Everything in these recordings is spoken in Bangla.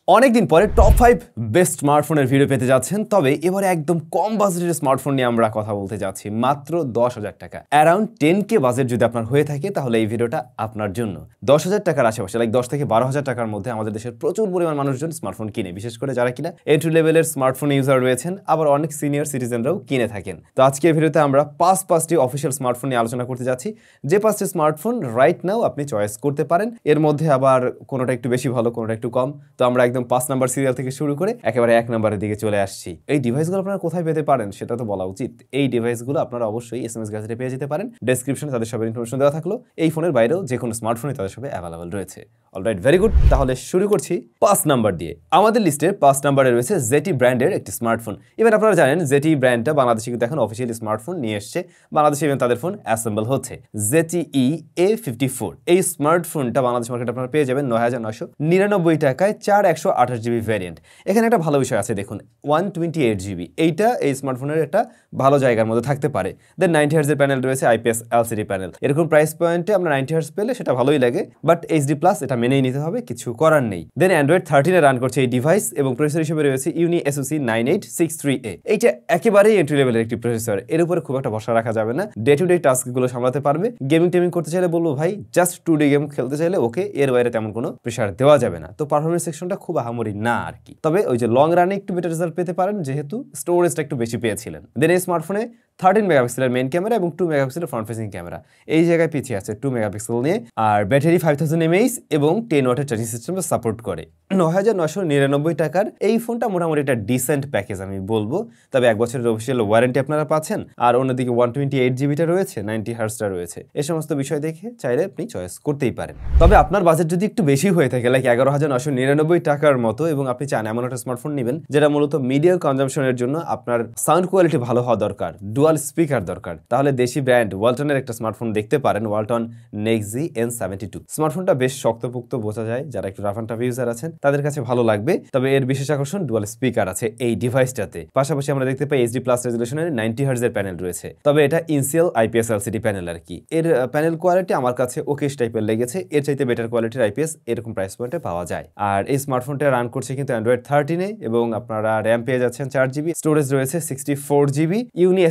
অনেকদিন পরে টপ 5 বেস্ট স্মার্টফোনের ভিডিও পেতে যাচ্ছেন, তবে এবারে একদম কম বাজেটের স্মার্টফোন নিয়ে আমরা কথা বলতে যাচ্ছি। মাত্র 10,000 টাকা, অ্যারাউন্ড 10K বাজেট যদি আপনার হয়ে থাকে তাহলে এই ভিডিওটা আপনার জন্য। 10,000 টাকার আশেপাশে, লাইক 10 থেকে 12,000 টাকার মধ্যে আমাদের দেশের প্রচুর পরিমাণ মানুষজন স্মার্টফোন কিনে, বিশেষ করে যারা কিনা এন্ট্রি লেভেলের স্মার্টফোন ইউজার রয়েছেন, আবার অনেক সিনিয়র সিটিজেনরাও কিনে থাকেন। তো আজকের ভিডিওতে আমরা পাঁচটি অফিসিয়াল স্মার্টফোন নিয়ে আলোচনা করতে যাচ্ছি, যে 5টি স্মার্টফোন রাইট নাও আপনি চয়েস করতে পারেন। এর মধ্যে আবার কোনোটা একটু বেশি ভালো, কোনোটা একটু কম। তো আমরা একদম 5 নাম্বার সিরিয়াল থেকে শুরু করে একেবারে 1 নম্বরের দিকে চলে আসছি। এই ডিভাইসগুলো আপনারা কোথায় পেতে পারেন সেটা তো বলা উচিত। এই ডিভাইসগুলো আপনারা অবশ্যই SMS গ্যাজেটে পেয়ে যেতে পারেন। ডেসক্রিপশনে তাদের সবের ইনফরমেশন দেওয়া থাকলো। এই ফোনের বাইরেও যে কোনো স্মার্টফোনে তাদের সবে অ্যাভেলেবল রয়েছে। Alright, very good. তাহলে শুরু করছি 5 নাম্বার দিয়ে। আমাদের লিস্টে 5 নম্বরে রয়েছে জেটি ব্র্যান্ডের একটি স্মার্টফোন। এবার আপনারা জানেন জেটি ব্র্যান্ডটা বাংলাদেশে কিন্তু এখন অফিসিয়ালি স্মার্টফোন নিয়ে এসছে। বাংলাদেশে ইভেন তাদের ফোন অ্যাসেম্বল হচ্ছে। ZTE A54 এই স্মার্টফোনটা বাংলাদেশ মার্কেটে আপনারা পেয়ে যাবেন 9,999 টাকায় 4/128GB ভ্যারিয়েন্ট। এখানে একটা ভালো বিষয় আছে, দেখুন 128GB, এইটা এই স্মার্টফোনের একটা ভালো জায়গার মধ্যে থাকতে পারে। দেন 90Hz এর প্যানেল রয়েছে, IPS LCD প্যানেল। এরকম প্রাইস পয়েন্টে আমরা 90Hz পেলে সেটা ভালোই লাগে, বাট HD+ এটা মেনেই নিতে হবে, কিছু করার নেই। দেন Android 13 এ রান করছে এই ডিভাইস এবং প্রসেসর হিসেবে রয়েছে SoC 9863A। এইটা একেবারেই এন্ট্রি লেভেলের একটি প্রসেসর, এর উপরে খুব একটা ভরসা রাখা যাবে না। ডে টু ডে টাস্কগুলো সামলাতে পারবে। গেমিং টেমিং করতে চাইলে বলবো ভাই জাস্ট 2D গেম খেলতে চাইলে ওকে, এর বাইরে তেমন কোনো প্রেসার দেওয়া যাবে না। তো পারফরমেন্স সেকশনটা খুব আহামরি না আর কি, তবে ওই যে লং রানে একটু বেটার রেজাল্ট পেতে পারেন যেহেতু স্টোরেজটা একটু বেশি পেয়েছিলেন। দেন এই স্মার্টফোনে 13 মেগাপিক্সেলের মেইন ক্যামেরা এবং 2 মেগাপিক্সেলের ফ্রন্ট ফেসিং ক্যামেরা। এই জায়গায় পিছিয়ে আছে 2 মেগাপিক্সেল নিয়ে। আর ব্যাটারি 5000 mAh এবং 10 ওয়াটের চার্জিং সিস্টেম সাপোর্ট করে। 9,999 টাকার এই ফোনটা মোটামুটি একটা ডিসেন্ট প্যাকেজ আমি বলবো। তবে 1 বছরের অফিসিয়াল ওয়ারেন্টি আপনারা পাচ্ছেন, আর অন্যদিকে 128GBটা রয়েছে, 90Hzটা রয়েছে। এই সমস্ত বিষয় দেখে চাইলে আপনি চয়েস করতেই পারেন। তবে আপনার বাজেট যদি একটু বেশি হয়ে থাকে, লাইক 11,999 টাকার মতো, এবং আপনি চান এমন একটা স্মার্টফোন নেবেন যেটা মূলত মিডিয়া কনজাম্পশনের জন্য আপনার সাউন্ড কোয়ালিটি ভালো হওয়া দরকার, ডুয়াল স্পিকার দরকার, তাহলে দেশি ব্র্যান্ড ওয়ালটনের একটা স্মার্টফোন দেখতে পারেন, ওয়ালটন নেক্সি N72। স্মার্টফোনটা বেশ শক্তপোক্ত, বোঝা যায় যারা একটু রাফ অ্যান্ড টাফ ইউজার আছেন তাদের কাছে ভালো লাগবে। তবে এর বিশেষ আকর্ষণ ডুয়াল স্পিকার আছে এই ডিভাইসটাতে। পাশাপাশি আমরা দেখতে পাই HD+ রেজুলেশনের 90Hz এর প্যানেল রয়েছে, তবে এটা ইনসিয়াল IPS LCD প্যানেল আর কি। এর প্যানেল কোয়ালিটি আমার কাছে ওকেশ টাইপের লেগেছে, এর চাইতে বেটার কোয়ালিটির IPS এরকম প্রাইস পয়েন্টে পাওয়া যায়। আর এই স্মার্টফোনটা রান করছে কিন্তু Android 13 এবং আপনারা র্যাম পেয়ে যাচ্ছেন 4GB, স্টোরেজ রয়েছে 64GB,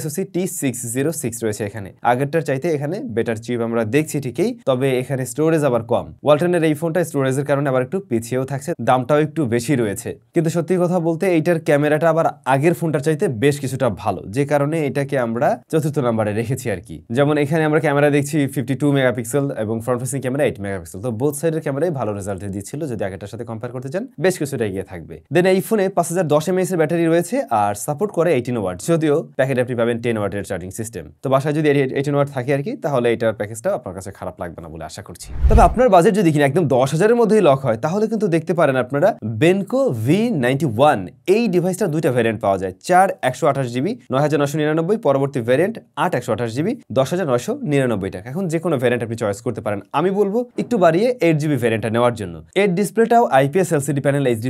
SoC T606 রয়েছে এখানে। আগেরটার চাইতে এখানে বেটার চিপ আমরা দেখছি ঠিকই, তবে এখানে স্টোরেজ আবার কম। ওয়ালটনের এই ফোনটা স্টোরেজের কারণে আবার একটু পিছিয়েও থাকছে, দামটাও একটু বেশি রয়েছে। কিন্তু সত্যি কথা বলতে এইটার ক্যামেরাটা আবার আগের ফোনটার চাইতে বেশ কিছুটা ভালো, যে কারণে এটাকে আমরা 4র্থ নম্বরে রেখেছি আর কি। যেমন এখানে আমরা ক্যামেরা দেখছি 52 মেগাপিক্সেল এবং ফ্রন্ট ফেসিং ক্যামেরা 8 মেগাপিক্সেল। তো বোথ সাইডের ক্যামেরাই ভালো রেজাল্ট দিচ্ছিল, যদি আগেরটার সাথে কম্পেয়ার করতে চান বেশ কিছুটা এগিয়ে থাকবে। দেন এই ফোনে 5010 mAh এর ব্যাটারি রয়েছে আর সাপোর্ট করে 18 ওয়াট, যদিও প্যাকেটে আপনি পাবেন 10 ওয়াটের চার্জিং সিস্টেম। তো বাসায় যদি 18 ওয়াট থাকে আর কি, তাহলে এটার প্যাকেজটা আপনার কাছে খারাপ লাগবে না বলে আশা করছি। তবে আপনার বাজেট যদি কিনা একদম 10,000-এর মধ্যেই লক হয়, তাহলে কিন্তু দেখতে পারেন আপনারা বেনকো V91। এই ডিভাইসটা দুইটা ভ্যারিয়েন্ট পাওয়া যায়, 4/128GB 9,999, পরবর্তী ভ্যারিয়েন্ট 8/128GB 10,999 টাকা। এখন যে কোনো ভ্যারিয়েন্ট আপনি চয়েস করতে পারেন। আমি বলবো একটু বাড়িয়ে 8GB ভ্যারিয়েন্টটা নেওয়ার জন্য। এর ডিসপ্লেটাও IPS LCD panel, HD+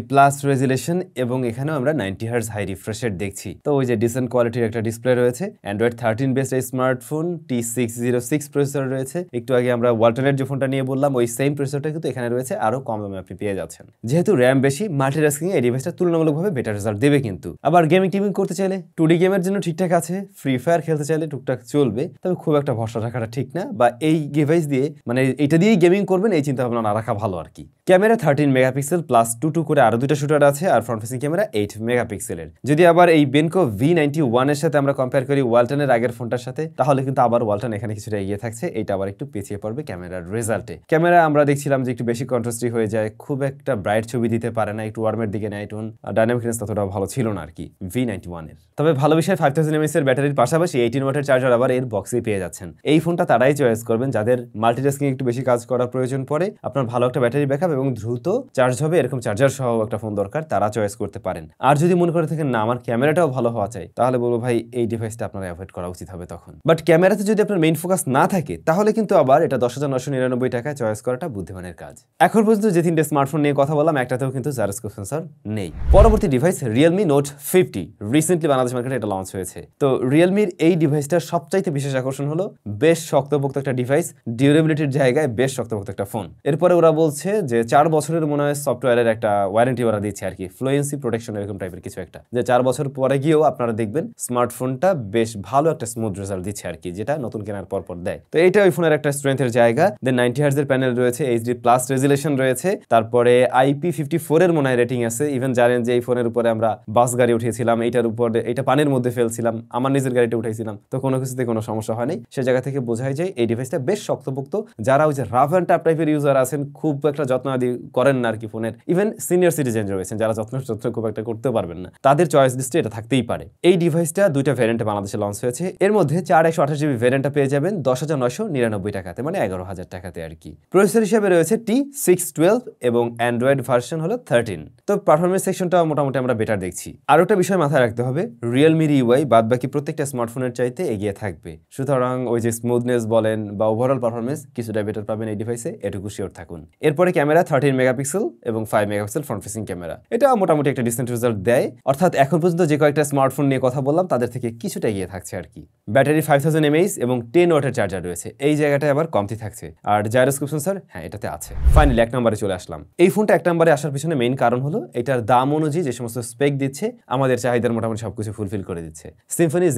resolution, এবং এখানেও আমরা 90Hz হাই রিফ্রেশ রেট দেখছি। তো ওই যে ডিসেন্ট কোয়ালিটির একটা ডিসপ্লে রয়েছে। Android 13 বেসড এই স্মার্টফোন, T606 প্রসেসর রয়েছে। একটু আগে আমরা ওয়ালটনের যে ফোনটা নিয়ে বললাম, ওই সেম প্রসেসরটা কিন্তু এখানে রয়েছে, আরো কম দামে আপনি পেয়ে যাচ্ছেন। যেহেতু র্যাম বেশি, মাল্টিটাস্কিং এই ডিভাইসটা তুলনামূলকভাবে বেটার রেজাল্ট দেবে কিন্তু। আবার গেমিং টিমিং করতে চাইলে 2D গেমের জন্য ঠিকঠাক আছে, ফ্রি ফায়ার খেলতে চাইলে টুকটাক চলবে, তবে খুব একটা ভরসা রাখাটা ঠিক না, বা এই ডিভাইস দিয়ে মানে এটা দিয়েই গেমিং করবেন এই চিন্তা ভাবনা না রাখা ভালো আর কি। ক্যামেরা 13 মেগাপিক্সেল প্লাস 2 করে আরো দুইটা শুটার আছে, আর ফ্রন্ট ফেসিং ক্যামেরা 8 মেগাপিক্সেলের। যদি আবার এই বেনকো V91 এর সাথে আমরা কম্পেয়ার করি ওয়ালটনের আগের ফোনটার সাথে, তাহলে কিন্তু আবার ওয়ালটন এখানে কিছুটা এগিয়ে থাকছে, এটা আবার একটু পিছিয়ে পড়বে ক্যামেরার রেজাল্টে। ক্যামেরা আমরা দেখছিলাম যে একটু বেশি কন্ট্রাস্টি হয়ে যায়, খুব একটা ব্রাইট ছবি দিতে পারে না, একটু ওয়ার্মের দিকে নেয় টোন, ডাইনামিক রেঞ্জ ততটা ভালো ছিল না আর কি V91 এর। তবে ভালো বিষয় 5000 mAh এর ব্যাটারির পাশাপাশি 18 ওয়াটের চার্জার আবার এর বক্সেই পেয়ে যাচ্ছেন। এই ফোনটা তারাই চয়েস করবেন যাদের মাল্টিটাস্কিং একটু বেশি কাজ করার প্রয়োজন পড়ে, আপনার ভালো একটা ব্যাটারি ব্যাকআপ এবং দ্রুত চার্জ হবে এরকম চার্জার সহ একটা ফোন দরকার, তারা চয়েস করতে পারেন। আর যদি মনে করে থাকেন না আমার ক্যামেরাটাও ভালো হওয়া চাই, তাহলে বলবো ভাই এই ডিভাইসটা আপনার অ্যাভয়েড করা উচিত হবে তখন। বাট ক্যামেরাতে যদি আপনার মেইন ফোকাস না থাকে তাহলে কিন্তু আবার এটা 10,999 টাকায় চয়েস করাটা বুদ্ধিমানের কাজ। এখন পর্যন্ত যে 3টে স্মার্টফোন নিয়ে কথা বললাম একটাতেও কিন্তু জাইরোস্কোপ সেন্সর নেই। পরবর্তী device Realme Note 50, recently Bangladesh মার্কেটে এটা লঞ্চ হয়েছে। তো রিয়েলমির এই ডিভাইসটার সবচাইতে বিশেষ আকর্ষণ হলো বেশ শক্তপোক্ত একটা ডিভাইস, ডিউরেবিলিটির জায়গায় বেশ শক্তপোক্ত একটা ফোন। এরপরে ওরা বলছে যে 4 বছরের মনে হয় সফটওয়্যারের একটা ওয়ারেন্টি ওরা দিচ্ছে আর কি, ফ্লুয়েন্সি প্রোটেকশন এরকম টাইপের কিছু একটা, যে 4 বছর পরে গিয়েও আপনারা দেখবেন স্মার্টফোনটা বেশ ভালো একটা স্মুথ রেজাল্ট দিচ্ছে আর কি, যেটা নতুন কেনার পর দেয়। তো এটা ওই ফোনের একটা স্ট্রেংথের জায়গা। দেন 90 হার্টজের প্যানেল রয়েছে, HD+ রেজুলেশন রয়েছে, তারপরে IP54 এর মনে হয় রেটিং আছে। ইভেন জানেন যে এই ফোনের উপরে আমরা বাস গাড়ি উঠিয়েছিলাম, এইটার উপরে এটা পানির মধ্যে ফেলছিলাম, আমার নিজের গাড়িটা উঠাইছিলাম, তো কোনো কিছুতে কোনো সমস্যা হয়নি। সে জায়গা থেকে বোঝাই যায় এই ডিভাইসটা বেশ শক্তপোক্ত। যারা ওই যে রাফ অ্যান্ড টাফ টাইপের ইউজার আছেন, খুব একটা যত্ন আদি করেন না আর কি ফোনের, ইভেন সিনিয়র সিটিজেন রয়েছেন যারা যত্ন খুব একটা করতে পারবেন না, তাদের চয়েস লিস্টে এটা থাকতেই পারে। এই ডিভাইসটা 2টা ভ্যারিয়েন্টে বাংলাদেশে লঞ্চ হয়েছে। এর মধ্যে 4/128GB ভ্যারিয়েন্টটা পেয়ে যাবেন 10,999 টাকাতে, মানে 11,000 টাকাতে আর কি। প্রসেসর হিসেবে রয়েছে T612 এবং অ্যান্ড্রয়েড ভার্সন হলো 13। তো পারফরমেন্স সেকশনটা মোটামুটি আমরা বেটার দেখছি। আর একটা বিষয় মাথায় রাখতে হবে, রিয়েলমির ইউআই বাদ বাকি প্রত্যেকটা স্মার্টফোনের চাইতে এগিয়ে থাকবে, সুতরাং ওই যে স্মুথনেস বলেন বা ওভারঅল পারফরমেন্স কিছুটা বেটার পাবেন এই ডিভাইসে, এটুকু শিওর থাকুন। এরপরে ক্যামেরা 13 মেগাপিক্সেল এবং 5 মেগাপিক্সেল ফ্রন্ট ফেসিং ক্যামেরা, এটা মোটামুটি একটা ডিসেন্ট রেজাল্ট দেয়। অর্থাৎ এখন পর্যন্ত যে কয়েকটা স্মার্টফোন নিয়ে কথা বললাম তাদের থেকে কিছুটা এগিয়ে থাকছে আর কি। ব্যাটারি 5000 mAh এবং 10 ওয়াটের চার্জার রয়েছে, এই জায়গাটায় আবার কমতি থাকছে। আর জাইরোস্কোপ সেন্সর হ্যাঁ এটাতে আছে। ফাইনালি 1 নম্বরে চলে আসলাম। এই ফোনটা 1 নম্বরে আসার পিছনে মেইন কারণ হলো এটার দাম অনুযায়ী যে সমস্ত স্পেক দিচ্ছে আমাদের চাহিদার মোটামুটি সবকিছু ফুলফিল করে দিচ্ছে। Symphony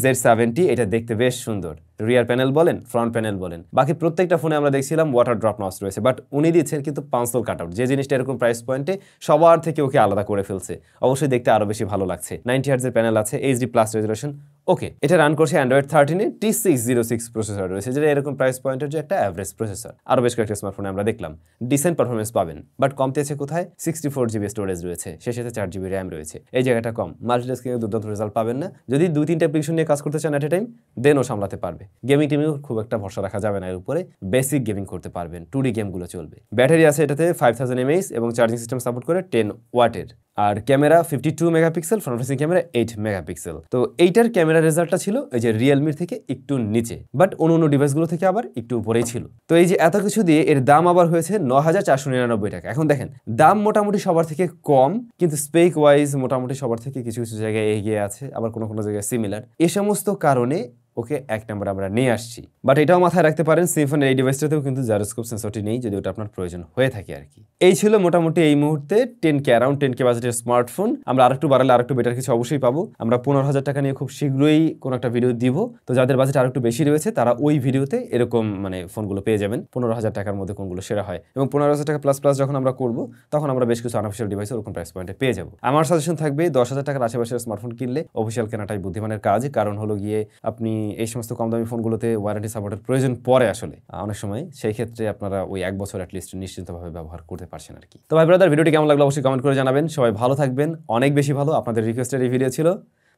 Z70 এটা দেখতে বেশ সুন্দর, রিয়ার প্যানেল বলেন ফ্রন্ট প্যানেল বলেন, বাকি প্রত্যেকটা ফোনে আমরা দেখছিলাম ওয়াটার ড্রপ নচ রয়েছে, বাট উনি দিচ্ছেন কিন্তু পাঁচল কাট আউট, যে জিনিসটা এরকম প্রাইস পয়েন্টে সবার থেকে ওকে আলাদা করে ফেলছে, অবশ্যই দেখতে আরো বেশি ভালো লাগছে। 90 হার্টজের প্যানেল আছে, HD+ রেজুলেশন, ওকে। এটা রান করছে অ্যান্ড্রয়েড 13 এ T606 প্রসেসর রয়েছে, যেটা এরকম প্রাইস পয়েন্টের যে একটা অ্যাভারেজ প্রসেসর। আরো বেশ কয়েকটা স্মার্টফোনে আমরা দেখলাম ডিসেন্ট পারফরমেন্স পাবেন, বাট কমতে আছে কোথায়? 64GB স্টোরেজ রয়েছে, সে সাথে 4GB র্যাম রয়েছে, এই জায়গাটা কম। মাল্টিটাস্কিং এ দুর্দান্ত রেজাল্ট পাবেন না। যদি 2-3টা অ্যাপ্লিকেশন নিয়ে কাজ করতে চান এট এ টাইম, দেনও সামলাতে পারবে। গেমিং টিমেও খুব একটা ভরসা রাখা যাবে না এর উপরে, বেসিক গেমিং করতে পারবেন, 2D গেমগুলো চলবে। ব্যাটারি আছে এটাতে 5000 mAh এবং চার্জিং সিস্টেম সাপোর্ট করে 10 ওয়াটের। আর camera 52 megapixel, front facing camera 8 megapixel. তো এইটার ক্যামেরা রেজাল্টটা ছিল এই যে রিয়েলমির থেকে একটু নিচে, বাট অন্য ডিভাইসগুলো থেকে আবার একটু উপরেই ছিল। তো এই যে এত কিছু দিয়ে এর দাম আবার হয়েছে 9,499 টাকা। এখন দেখেন দাম মোটামুটি সবার থেকে কম, কিন্তু স্পেক ওয়াইজ মোটামুটি সবার থেকে কিছু কিছু জায়গায় এগিয়ে আছে, আবার কোনো কোনো জায়গায় সিমিলার। এই সমস্ত কারণে ওকে 1 নম্বর আমরা নিয়ে আসছি। বাট এটাও মাথায় রাখতে পারেন সিম্ফনির এই ডিভাইসটাতেও কিন্তু জাইরোস্কোপ সেন্সরটি নেই, যদি ওটা আপনার প্রয়োজন হয়ে থাকে আর কি। এই ছিল মোটামুটি এই মুহূর্তে 10K অ্যারাউন্ড 10K বাজেটের স্মার্টফোন। আমরা আরেকটু বাড়ালে আরেকটু বেটার কিছু অবশ্যই পাবো। আমরা 15,000 টাকা নিয়ে খুব শীঘ্রই কোনো একটা ভিডিও দিব, তো যাদের বাজেট আরেকটু বেশি রয়েছে তারা ওই ভিডিওতে এরকম মানে ফোনগুলো পেয়ে যাবেন 15,000 টাকার মধ্যে কোনগুলো সেরা হয়। এবং 15,000 টাকা প্লাস প্লাস যখন আমরা করবো তখন আমরা বেশ কিছু আনঅফিসিয়াল ডিভাইস ওরকম প্রাইস পয়েন্টে পেয়ে যাবো। আমার সাজেশন থাকবে 10,000 টাকার আশেপাশের স্মার্টফোন কিনলে অফিসিয়াল কেনাটাই বুদ্ধিমানের কাজ। কারণ হলো গিয়ে আপনি এই সমস্ত কম দামি ফোনগুলোতে ওয়ারেন্টি সাপোর্টের প্রয়োজন পড়ে আসলে অনেক সময়, সেই ক্ষেত্রে আপনারা ওই 1 বছর অ্যাটলিস্ট নিশ্চিন্তভাবে ব্যবহার করতে পারছেন আর কি। তো ভাই ব্রাদার, ভিডিওটি কেমন লাগলো অবশ্যই কমেন্ট করে জানাবেন। সবাই ভালো থাকবেন, অনেক বেশি ভালো। আপনাদের রিকোয়েস্টের এই ভিডিও ছিল,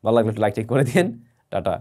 ভালো লাগলে একটু লাইক করে দিন। টাটা।